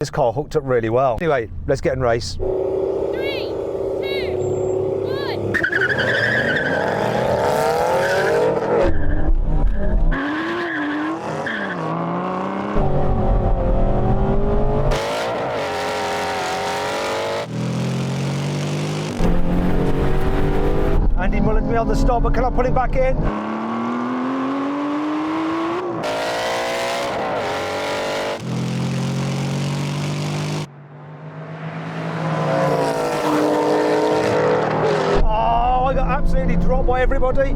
This car hooked up really well. Anyway, let's get in race. 3, 2, 1. Andy Mullen's me on the stop, but can I put him back in? Oh, I got absolutely dropped by everybody.